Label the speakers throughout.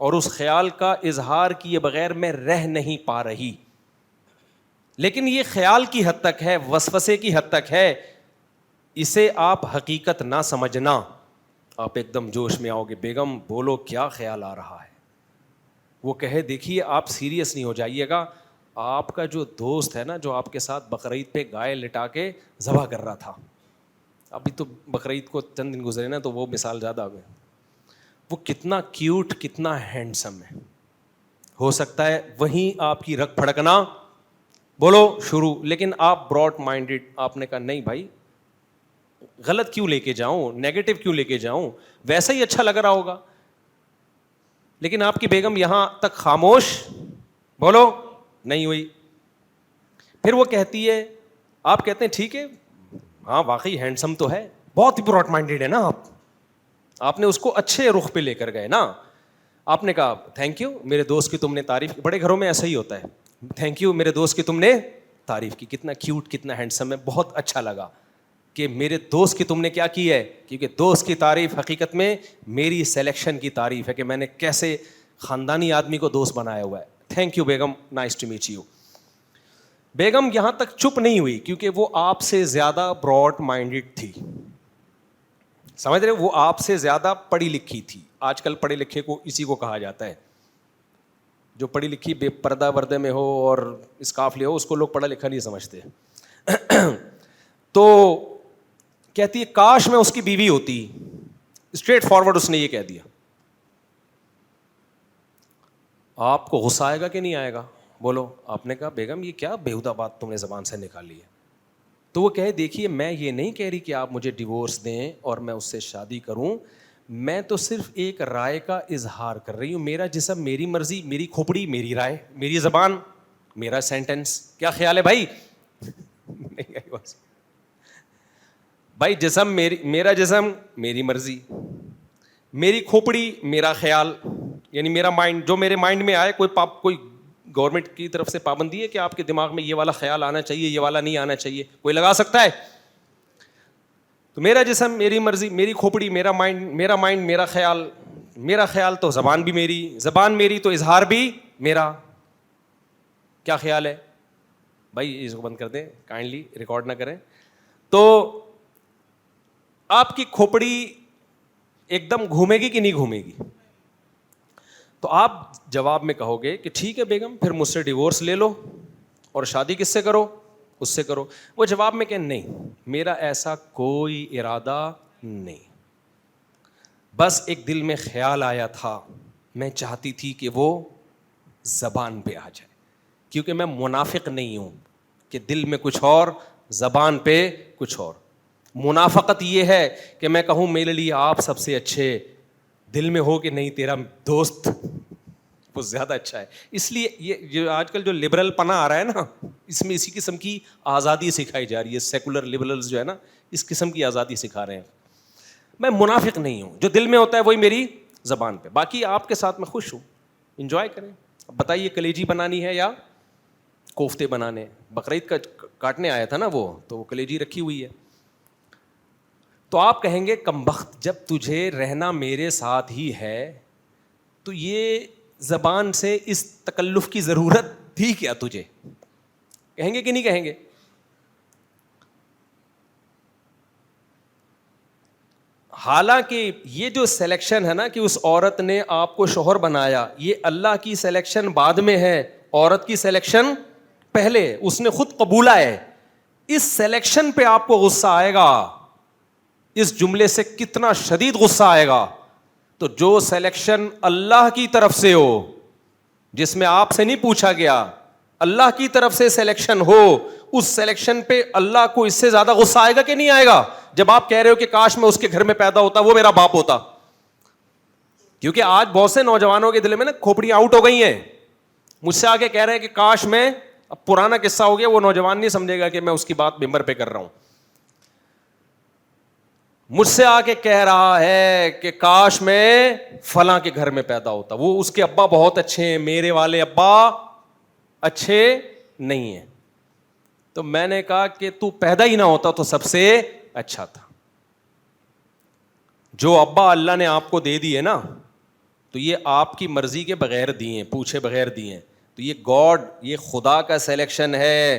Speaker 1: اور اس خیال کا اظہار کیے بغیر میں رہ نہیں پا رہی. لیکن یہ خیال کی حد تک ہے, وسوسے کی حد تک ہے, اسے آپ حقیقت نہ سمجھنا. آپ ایک دم جوش میں آؤ گے, بیگم بولو کیا خیال آ رہا ہے. وہ کہے دیکھیے آپ سیریس نہیں ہو جائیے گا, آپ کا جو دوست ہے نا جو آپ کے ساتھ بقرعید پہ گائے لٹا کے ذبح کر رہا تھا, ابھی تو بقرعید کو چند دن گزرے نا تو وہ مثال زیادہ آ گئے, وہ کتنا کیوٹ کتنا ہینڈسم ہے. ہو سکتا ہے وہیں آپ کی رگ پھڑکنا بولو شروع, لیکن آپ براڈ مائنڈیڈ, آپ نے کہا نہیں بھائی غلط کیوں لے کے جاؤں, نیگیٹو کیوں لے کے جاؤں, ویسا ہی اچھا لگ رہا ہوگا. لیکن آپ کی بیگم یہاں تک خاموش بولو نہیں ہوئی. پھر وہ کہتی ہے, آپ کہتے ہیں ٹھیک ہے ہاں واقعی ہینڈسم تو ہے, بہت ہی براڈ مائنڈیڈ ہے نا آپ نے اس کو اچھے رخ پہ لے کر گئے نا. آپ نے کہا تھینک یو میرے دوست کی تم نے تعریف کی, بڑے گھروں میں ایسا ہی ہوتا ہے, تھینک یو میرے دوست کی تم نے تعریف کی, کتنا کیوٹ کتنا ہینڈسم ہے, بہت اچھا لگا کہ میرے دوست کی تم نے کیا کی ہے, کیونکہ دوست کی تعریف حقیقت میں میری سلیکشن کی تعریف ہے کہ میں نے کیسے خاندانی آدمی کو دوست بنایا ہوا ہے. Thank you Begum, nice to meet you. بیگم یہاں تک چپ نہیں ہوئی کیونکہ وہ آپ سے زیادہ براڈ مائنڈیڈ تھی, سمجھ رہے, وہ آپ سے زیادہ پڑھی لکھی تھی. آج کل پڑھے لکھے کو اسی کو کہا جاتا ہے, جو پڑھی لکھی بے پردہ وردے میں ہو اور اسکارف لے ہو اس کو لوگ پڑھا لکھا نہیں سمجھتے. تو کہتی ہے کاش میں اس کی بیوی ہوتی, اسٹریٹ فارورڈ اس نے یہ کہہ دیا. آپ کو غصہ آئے گا کہ نہیں آئے گا بولو. آپ نے کہا بیگم یہ کیا بےہودہ بات تم نے زبان سے نکالی ہے. تو وہ کہے دیکھیے میں یہ نہیں کہہ رہی کہ آپ مجھے ڈیورس دیں اور میں اس سے شادی کروں, میں تو صرف ایک رائے کا اظہار کر رہی ہوں. میرا جسم میری مرضی, میری کھوپڑی میری رائے, میری زبان میرا سینٹینس. کیا خیال ہے بھائی؟ نہیں آئی بات بھائی, جسم میرا جسم میری مرضی, میری کھوپڑی میرا خیال, یعنی میرا مائنڈ جو میرے مائنڈ میں آئے. کوئی گورنمنٹ کی طرف سے پابندی ہے کہ آپ کے دماغ میں یہ والا خیال آنا چاہیے یہ والا نہیں آنا چاہیے, کوئی لگا سکتا ہے؟ تو میرا جسم میری مرضی, میری کھوپڑی میرا مائنڈ میرا خیال تو زبان بھی میری, زبان میری تو اظہار بھی میرا. کیا خیال ہے بھائی؟ اس کو بند کر دیں کائنڈلی, ریکارڈ نہ کریں. تو آپ کی کھوپڑی ایک دم گھومے گی کہ نہیں گھومے گی؟ تو آپ جواب میں کہو گے کہ ٹھیک ہے بیگم پھر مجھ سے ڈیورس لے لو اور شادی کس سے کرو, اس سے کرو. وہ جواب میں کہ نہیں میرا ایسا کوئی ارادہ نہیں, بس ایک دل میں خیال آیا تھا, میں چاہتی تھی کہ وہ زبان پہ آ جائے, کیونکہ میں منافق نہیں ہوں کہ دل میں کچھ اور زبان پہ کچھ اور. منافقت یہ ہے کہ میں کہوں میرے لیے آپ سب سے اچھے, دل میں ہو کہ نہیں تیرا دوست وہ زیادہ اچھا ہے. اس لیے یہ جو آج کل جو لبرل پنا آ رہا ہے نا, اس میں اسی قسم کی آزادی سکھائی جا رہی ہے. سیکولر لبرلز جو ہے نا اس قسم کی آزادی سکھا رہے ہیں. میں منافق نہیں ہوں, جو دل میں ہوتا ہے وہی میری زبان پہ. باقی آپ کے ساتھ میں خوش ہوں, انجوائے کریں. اب بتائیے کلیجی بنانی ہے یا کوفتے بنانے؟ بقرعید کا کاٹنے آیا تھا نا وہ, تو وہ کلیجی رکھی ہوئی ہے. تو آپ کہیں گے کمبخت جب تجھے رہنا میرے ساتھ ہی ہے تو یہ زبان سے اس تکلف کی ضرورت تھی کیا تجھے؟ کہیں گے کہ نہیں کہیں گے؟ حالانکہ یہ جو سلیکشن ہے نا کہ اس عورت نے آپ کو شوہر بنایا, یہ اللہ کی سلیکشن بعد میں ہے, عورت کی سلیکشن پہلے, اس نے خود قبولا ہے. اس سلیکشن پہ آپ کو غصہ آئے گا, اس جملے سے کتنا شدید غصہ آئے گا. تو جو سلیکشن اللہ کی طرف سے ہو, جس میں آپ سے نہیں پوچھا گیا, اللہ کی طرف سے سلیکشن ہو, اس سلیکشن پہ اللہ کو اس سے زیادہ غصہ آئے گا کہ نہیں آئے گا؟ جب آپ کہہ رہے ہو کہ کاش میں اس کے گھر میں پیدا ہوتا, وہ میرا باپ ہوتا. کیونکہ آج بہت سے نوجوانوں کے دل میں نا کھوپڑیاں آؤٹ ہو گئی ہیں, مجھ سے آگے کہہ رہے ہیں کہ کاش میں, اب پرانا قصہ ہو گیا, وہ نوجوان نہیں سمجھے گا کہ میں اس کی بات ممبر پہ کر رہا ہوں. مجھ سے آ کے کہہ رہا ہے کہ کاش میں فلاں کے گھر میں پیدا ہوتا, وہ اس کے ابا بہت اچھے ہیں, میرے والے ابا اچھے نہیں ہیں. تو میں نے کہا کہ تو پیدا ہی نہ ہوتا تو سب سے اچھا تھا. جو ابا اللہ نے آپ کو دے دیے نا, تو یہ آپ کی مرضی کے بغیر دیے ہیں, پوچھے بغیر دیے ہیں. تو یہ گاڈ, یہ خدا کا سلیکشن ہے.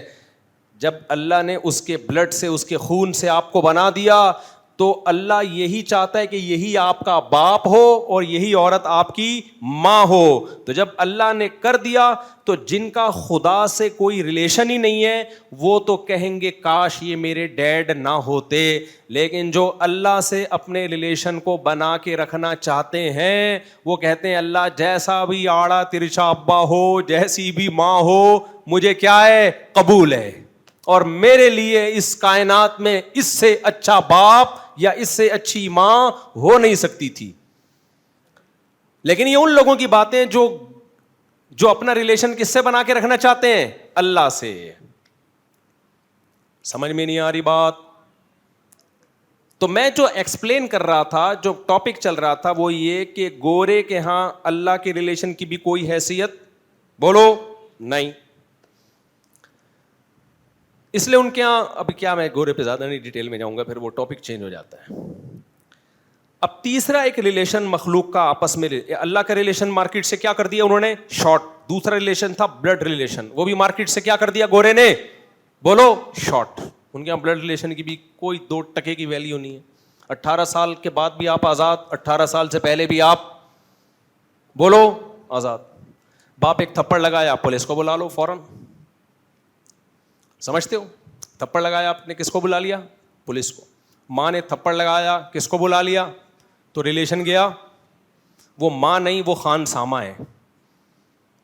Speaker 1: جب اللہ نے اس کے بلڈ سے, اس کے خون سے آپ کو بنا دیا, تو اللہ یہی چاہتا ہے کہ یہی آپ کا باپ ہو اور یہی عورت آپ کی ماں ہو. تو جب اللہ نے کر دیا تو جن کا خدا سے کوئی ریلیشن ہی نہیں ہے وہ تو کہیں گے کاش یہ میرے ڈیڈ نہ ہوتے, لیکن جو اللہ سے اپنے ریلیشن کو بنا کے رکھنا چاہتے ہیں وہ کہتے ہیں اللہ جیسا بھی آڑا ترچا ابا ہو, جیسی بھی ماں ہو, مجھے کیا ہے, قبول ہے. اور میرے لیے اس کائنات میں اس سے اچھا باپ یا اس سے اچھی ماں ہو نہیں سکتی تھی. لیکن یہ ان لوگوں کی باتیں جو اپنا ریلیشن کس سے بنا کے رکھنا چاہتے ہیں, اللہ سے. سمجھ میں نہیں آ رہی بات؟ تو میں جو ایکسپلین کر رہا تھا, جو ٹاپک چل رہا تھا وہ یہ کہ گورے کے ہاں اللہ کے ریلیشن کی بھی کوئی حیثیت بولو نہیں. اس لیے ان کے یہاں, ابھی کیا میں گورے پہ زیادہ نہیں ڈیٹیل میں جاؤں گا, پھر وہ ٹاپک چینج ہو جاتا ہے. اب تیسرا ایک ریلیشن مخلوق کا آپس میں, اللہ کا ریلیشن مارکیٹ سے کیا کر دیا انہوں نے, شارٹ. دوسرا ریلیشن تھا بلڈ ریلیشن, وہ بھی مارکیٹ سے کیا کر دیا گورے نے, بولو شارٹ. ان کے یہاں بلڈ ریلیشن کی بھی کوئی 2 ٹکے کی ویلیو نہیں ہے. 18 سال کے بعد بھی آپ آزاد, 18 سال سے پہلے بھی آپ بولو آزاد. باپ ایک تھپڑ لگایا, پولیس کو بلا لو فوراً. سمجھتے ہو؟ تھپڑ لگایا آپ نے, کس کو بلا لیا, پولیس کو. ماں نے تھپڑ لگایا, کس کو بلا لیا, تو ریلیشن گیا. وہ ماں نہیں, وہ خان سامہ ہے.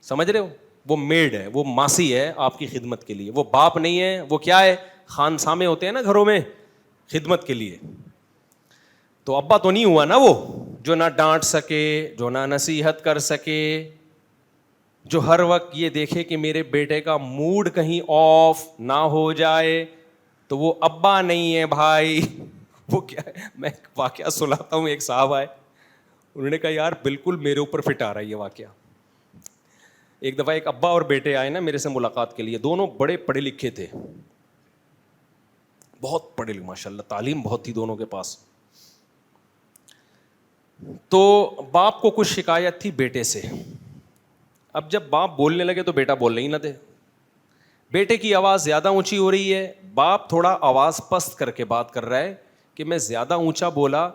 Speaker 1: سمجھ رہے ہو؟ وہ میڈ ہے, وہ ماسی ہے آپ کی خدمت کے لیے. وہ باپ نہیں ہے, وہ کیا ہے, خان سامے ہوتے ہیں نا گھروں میں خدمت کے لیے. تو ابا تو نہیں ہوا نا وہ, جو نہ ڈانٹ سکے, جو نہ نصیحت کر سکے, جو ہر وقت یہ دیکھے کہ میرے بیٹے کا موڈ کہیں آف نہ ہو جائے. تو وہ ابا نہیں ہے بھائی. وہ کیا ہے, میں واقعہ سناتا ہوں. ایک صاحب آئے, انہوں نے کہا یار بالکل میرے اوپر فٹ آ رہا ہے یہ واقعہ. ایک دفعہ ایک ابا اور بیٹے آئے نا میرے سے ملاقات کے لیے. دونوں بڑے پڑھے لکھے تھے, بہت پڑھے لکھے, ماشاء اللہ تعلیم بہت تھی دونوں کے پاس. تو باپ کو کچھ شکایت تھی بیٹے سے. اب جب باپ بولنے لگے تو بیٹا بولنے ہی نہ دے. بیٹے کی آواز زیادہ اونچی ہو رہی ہے, باپ تھوڑا آواز پست کر کے بات کر رہا ہے کہ میں زیادہ اونچا بولا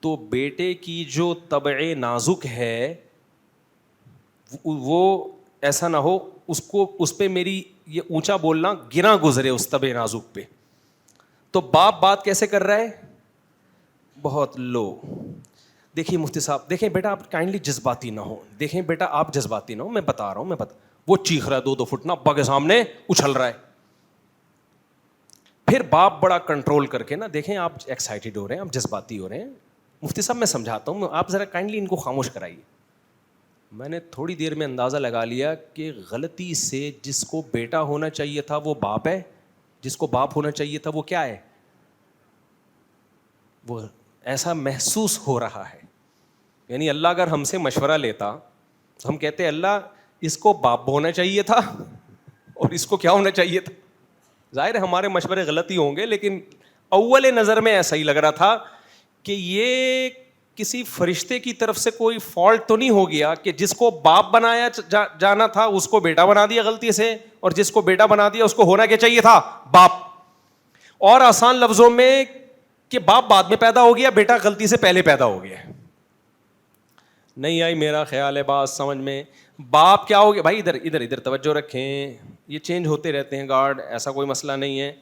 Speaker 1: تو بیٹے کی جو طبع نازک ہے وہ ایسا نہ ہو اس پہ میری یہ اونچا بولنا گرا گزرے اس طبع نازک پہ. تو باپ بات کیسے کر رہا ہے, بہت لو. دیکھیے مفتی صاحب, دیکھیں بیٹا آپ کائنڈلی جذباتی نہ ہو, دیکھیں بیٹا آپ جذباتی نہ ہو, میں بتا رہا ہوں, وہ چیخ رہا ہے 2 فٹ نا ابا کے سامنے اچھل رہا ہے. پھر باپ بڑا کنٹرول کر کے نا, دیکھیں آپ ایکسائٹیڈ ہو رہے ہیں, آپ جذباتی ہو رہے ہیں, مفتی صاحب میں سمجھاتا ہوں, آپ ذرا کائنڈلی ان کو خاموش کرائیے. میں نے تھوڑی دیر میں اندازہ لگا لیا کہ غلطی سے جس کو بیٹا ہونا چاہیے تھا وہ باپ ہے, جس کو باپ ہونا چاہیے تھا وہ کیا ہے, وہ ایسا محسوس ہو رہا ہے. یعنی اللہ اگر ہم سے مشورہ لیتا تو ہم کہتے اللہ اس کو باپ ہونا چاہیے تھا اور اس کو کیا ہونا چاہیے تھا. ظاہر ہے ہمارے مشورے غلط ہی ہوں گے, لیکن اول نظر میں ایسا ہی لگ رہا تھا کہ یہ کسی فرشتے کی طرف سے کوئی فالٹ تو نہیں ہو گیا کہ جس کو باپ بنایا جانا تھا اس کو بیٹا بنا دیا غلطی سے, اور جس کو بیٹا بنا دیا اس کو ہونا کیا چاہیے تھا, باپ. اور آسان لفظوں میں کہ باپ بعد میں پیدا ہو گیا, بیٹا غلطی سے پہلے پیدا ہو گیا. نہیں آئی میرا خیال ہے بات سمجھ میں. باپ کیا ہو گیا بھائی, ادھر توجہ رکھیں, یہ چینج ہوتے رہتے ہیں گارڈ, ایسا کوئی مسئلہ نہیں ہے.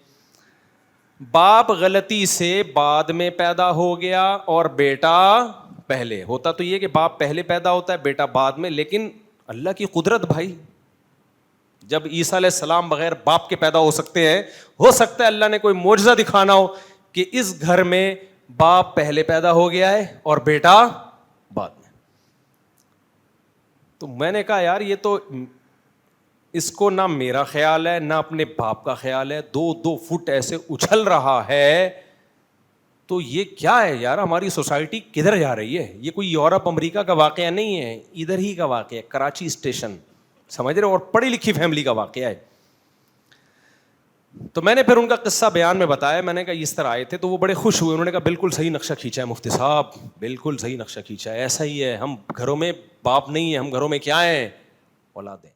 Speaker 1: باپ غلطی سے بعد میں پیدا ہو گیا اور بیٹا پہلے. ہوتا تو یہ کہ باپ پہلے پیدا ہوتا ہے بیٹا بعد میں, لیکن اللہ کی قدرت بھائی, جب عیسیٰ علیہ السلام بغیر باپ کے پیدا ہو سکتے ہیں, ہو سکتا ہے اللہ نے کوئی معجزہ دکھانا ہو کہ اس گھر میں باپ پہلے پیدا ہو گیا ہے اور بیٹا بعد میں. تو میں نے کہا یار یہ تو اس کو نہ میرا خیال ہے نہ اپنے باپ کا خیال ہے, 2 فٹ ایسے اچھل رہا ہے, تو یہ کیا ہے یار, ہماری سوسائٹی کدھر جا رہی ہے. یہ کوئی یورپ امریکہ کا واقعہ نہیں ہے, ادھر ہی کا واقعہ ہے, کراچی اسٹیشن, سمجھ رہے ہو, اور پڑھی لکھی فیملی کا واقعہ ہے. تو میں نے پھر ان کا قصہ بیان میں بتایا, میں نے کہا اس طرح آئے تھے, تو وہ بڑے خوش ہوئے, انہوں نے کہا بالکل صحیح نقشہ کھینچا ہے مفتی صاحب, بالکل صحیح نقشہ کھینچا ہے, ایسا ہی ہے, ہم گھروں میں باپ نہیں ہیں, ہم گھروں میں کیا ہیں, اولاد ہیں.